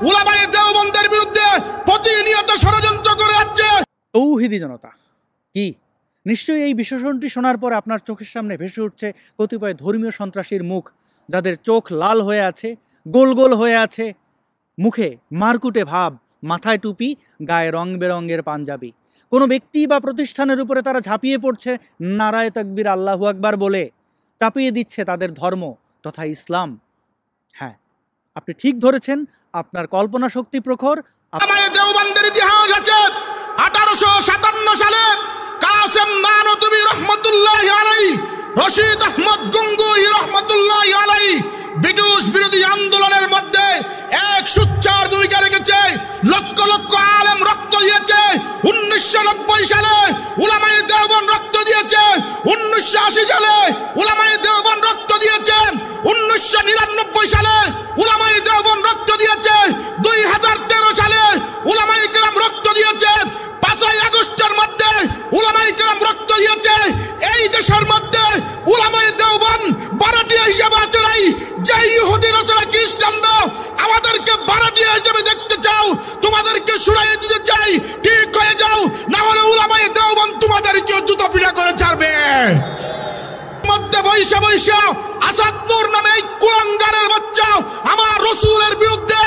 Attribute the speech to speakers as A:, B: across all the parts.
A: উলামায়ে দেওবন্দের বিরুদ্ধে প্রতিনিয়ত ষড়যন্ত্র করে যাচ্ছে।
B: তৌহিদি জনতা কি? নিশ্চয়ই এই বিশেষণটি শোনার পর আপনার চোখের সামনে ভেসে উঠছে কতিপয় ধর্মীয় সন্ত্রাসীর মুখ, যাদের চোখ লাল হয়ে আছে, গোল গোল হয়ে আছে, মুখে মারকুটে ভাব, মাথায় টুপি, গায়ে রং বেরঙের পাঞ্জাবি। কোনো ব্যক্তি বা প্রতিষ্ঠানের উপরে তারা ঝাঁপিয়ে পড়ছে নারায়ে তাকবীর আল্লাহু আকবার বলে, চাপিয়ে দিচ্ছে তাদের ধর্ম তথা ইসলাম। হ্যাঁ, আপনি ঠিক ধরেছেন, আপনার কল্পনা শক্তি প্রখর।
A: উলামায়ে দেওবন্দের ইতিহাস আছে 1857 সালে কাসেম নানতুবি রহমাতুল্লাহি আলাইহি, রশিদ আহমদ গঙ্গুহি রহমাতুল্লাহি আলাইহি ব্রিটিশ বিরোধী আন্দোলনের মধ্যে এক সুচ্চার ভূমিকা রেখেছে। লক্ষ লক্ষ আলেম রক্ত দিয়েছে। 1990 সালে উলামায়ে দেওবন্দ রক্ত দিয়েছে। 1980 সালে উলামায়ে দেওবন্দ রক্ত দিয়েছে। 1999 সালে উলামায়ে দেওবন্দ রক্ত দিয়েছে। 2013 সালে উলামায়ে কেরাম রক্ত দিয়েছে। 5ই আগস্টের মধ্যে উলামায়ে কেরাম রক্ত দিয়েছে। এই দেশের মধ্যে উলামায়ে দেওবন্দ বারাটিয়া হিসেবে আছে নাই। যে ইহুদি নাসারা খ্রিস্টানরা আমাদেরকে বারাটিয়া হিসেবে দেখতে চাও, তোমাদেরকে শুনাইয়ে দিতে চাই, ঠিক হয়ে যাও, না হলে উলামায়ে দেওবন্দ তোমাদেরকে জুতা পিটা করে ছাড়বে। মধ্যে বৈশা বৈশা আসাদ নূর নামে এই কুলাঙ্গারের বাচ্চা আমার রাসূলের বিরুদ্ধে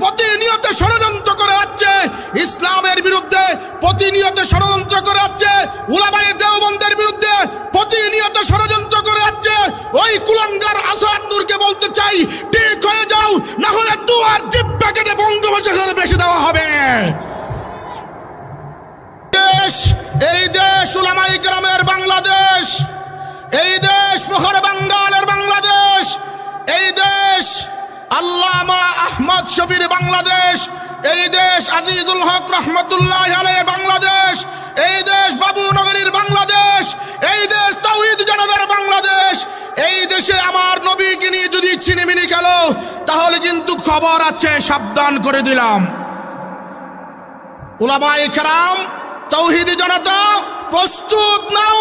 A: প্রতিনিয়ত ষড়যন্ত্র করে যাচ্ছে, ইসলামের বিরুদ্ধে প্রতিনিয়ত ষড়যন্ত্র করে যাচ্ছে, উলামায়ে দেওবন্দের বিরুদ্ধে প্রতিনিয়ত ষড়যন্ত্র করে যাচ্ছে। ওই কুলাঙ্গার আসাদ নূরকে বলতে চাই, ঠিক হয়ে যাও, না হলে তোমার জিহ্বা কেটে বঙ্গোপসাগরে বেশি দেওয়া হবে। এই দেশ উলামায়ে কেরামের বাংলাদেশ, এই দেশ প্রখর বাঙ্গালের বাংলাদেশ, এই দেশ আল্লামা আহমদ শফির বাংলাদেশ, এই দেশ আজিজুল হক রহমতুল্লাহি আলাইহির বাংলাদেশ, এই দেশ বাবু নগরীর বাংলাদেশ, এই দেশ তাওহীদ জনতার বাংলাদেশ। এই দেশে আমার নবীকে নিয়ে যদি ছিনিমিনি খেলো তাহলে কিন্তু খবর আছে, সাবধান করে দিলাম। উলামায়ে কেরাম, তাওহীদ জনতা প্রস্তুত নাও।